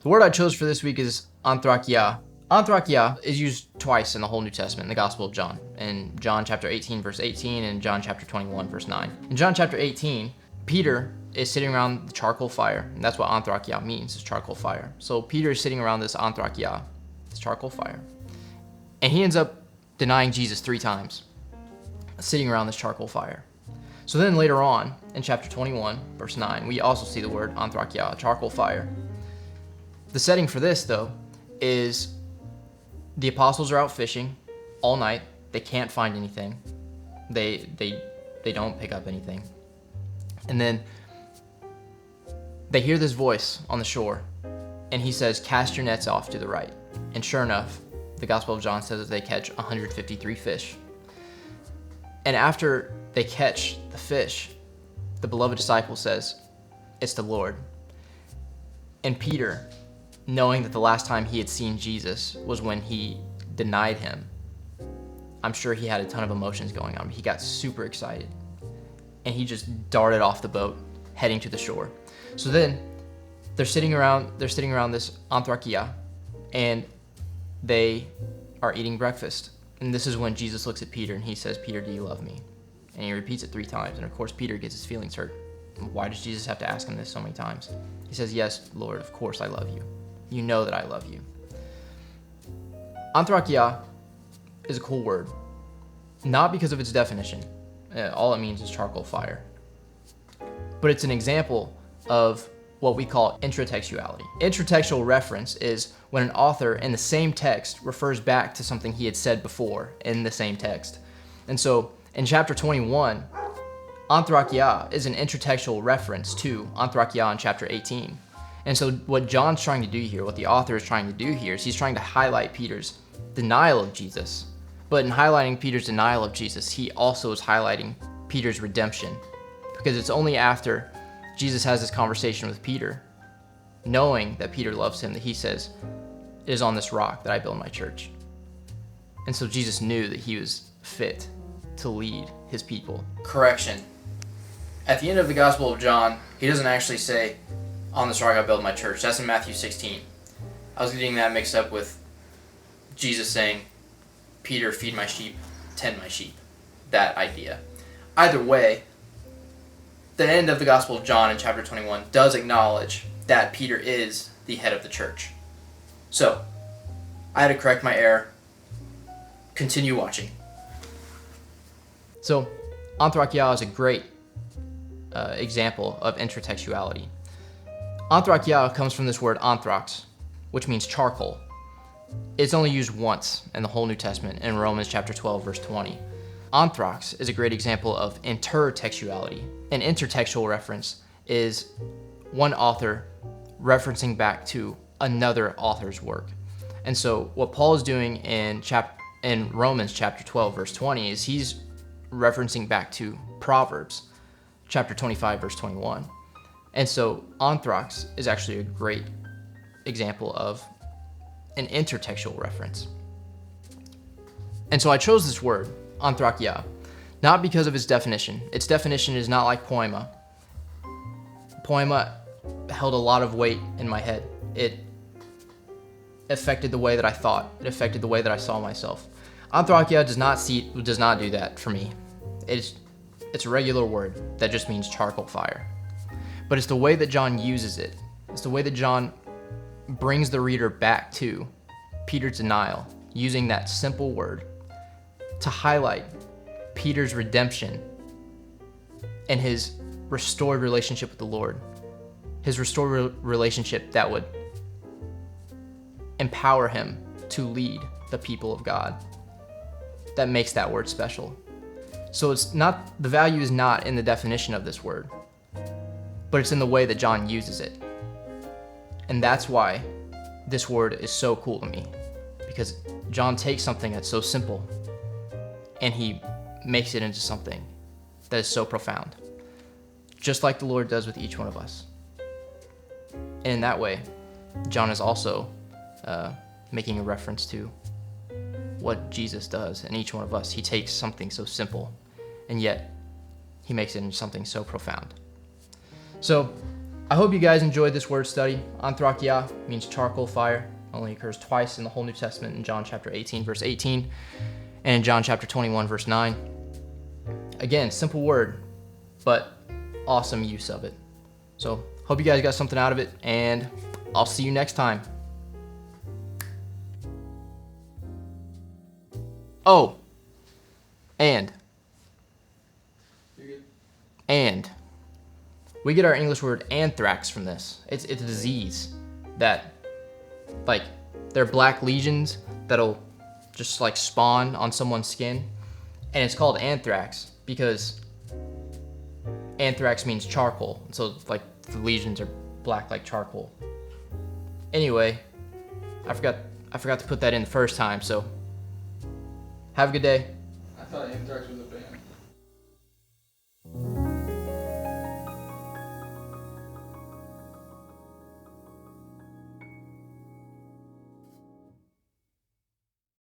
The word I chose for this week is anthrakia. Anthrakia is used twice in the whole New Testament in the Gospel of John. In John chapter 18, verse 18, and John chapter 21, verse 9. In John chapter 18, Peter is sitting around the charcoal fire, and that's what anthrakia means, is charcoal fire. So Peter is sitting around this anthrakia, this charcoal fire, and he ends up denying Jesus 3 times, sitting around this charcoal fire. So then later on, in chapter 21, verse 9, we also see the word anthrakia, charcoal fire. The setting for this, though, is the apostles are out fishing all night. They can't find anything. They don't pick up anything. And then they hear this voice on the shore, and he says, "Cast your nets off to the right." And sure enough, the Gospel of John says that they catch 153 fish. And after they catch the fish, the beloved disciple says, "It's the Lord." And Peter, knowing that the last time he had seen Jesus was when he denied him, I'm sure he had a ton of emotions going on. He got super excited, and he just darted off the boat, heading to the shore. So then they're sitting around this anthrakia, and they are eating breakfast. And this is when Jesus looks at Peter and he says, "Peter, do you love me?" And he repeats it 3 times. And of course, Peter gets his feelings hurt. Why does Jesus have to ask him this so many times? He says, "Yes, Lord, of course I love you. You know that I love you." Anthrakia is a cool word, not because of its definition. All it means is charcoal fire. But it's an example of what we call intratextuality. Intratextual reference is when an author in the same text refers back to something he had said before in the same text. And so in chapter 21, anthrakia is an intratextual reference to anthrakia in chapter 18. And so what John's trying to do here, what the author is trying to do here, is he's trying to highlight Peter's denial of Jesus. But in highlighting Peter's denial of Jesus, he also is highlighting Peter's redemption. Because it's only after Jesus has this conversation with Peter, knowing that Peter loves him, that he says, "It is on this rock that I build my church." And so Jesus knew that he was fit to lead his people. Correction. At the end of the Gospel of John, he doesn't actually say, "On this rock I build my church." That's in Matthew 16. I was getting that mixed up with Jesus saying, "Peter, feed my sheep, tend my sheep." That idea. Either way, the end of the Gospel of John in chapter 21 does acknowledge that Peter is the head of the church. So, I had to correct my error. Continue watching. So, anthrakia is a great example of intratextuality. Anthrakia comes from this word anthrax, which means charcoal. It's only used once in the whole New Testament in Romans chapter 12, verse 20. Anthrax is a great example of intertextuality. An intertextual reference is one author referencing back to another author's work. And so what Paul is doing in Romans chapter 12, verse 20 is he's referencing back to Proverbs chapter 25, verse 21. And so anthrax is actually a great example of an intertextual reference. And so I chose this word, anthrakia, not because of its definition. Its definition is not like poiema. Poiema held a lot of weight in my head. It affected the way that I thought. It affected the way that I saw myself. Anthrakia does not do that for me. It's a regular word that just means charcoal fire. But it's the way that John uses it. It's the way that John brings the reader back to Peter's denial, using that simple word to highlight Peter's redemption and his restored relationship with the Lord. His restored relationship that would empower him to lead the people of God. That makes that word special. So the value is not in the definition of this word, but it's in the way that John uses it. And that's why this word is so cool to me, because John takes something that's so simple and he makes it into something that is so profound, just like the Lord does with each one of us. And in that way, John is also making a reference to what Jesus does in each one of us. He takes something so simple, and yet he makes it into something so profound. So I hope you guys enjoyed this word study. Anthrakia means charcoal fire. Only occurs twice in the whole New Testament, in John chapter 18, verse 18, and in John chapter 21, verse 9. Again, simple word, but awesome use of it. So hope you guys got something out of it, and I'll see you next time. Oh, and we get our English word anthrax from this. It's a disease that, like, they're black lesions that'll just like spawn on someone's skin, and it's called anthrax because anthrax means charcoal. So like the lesions are black like charcoal. Anyway, I forgot to put that in the first time. So have a good day. I thought anthrax was a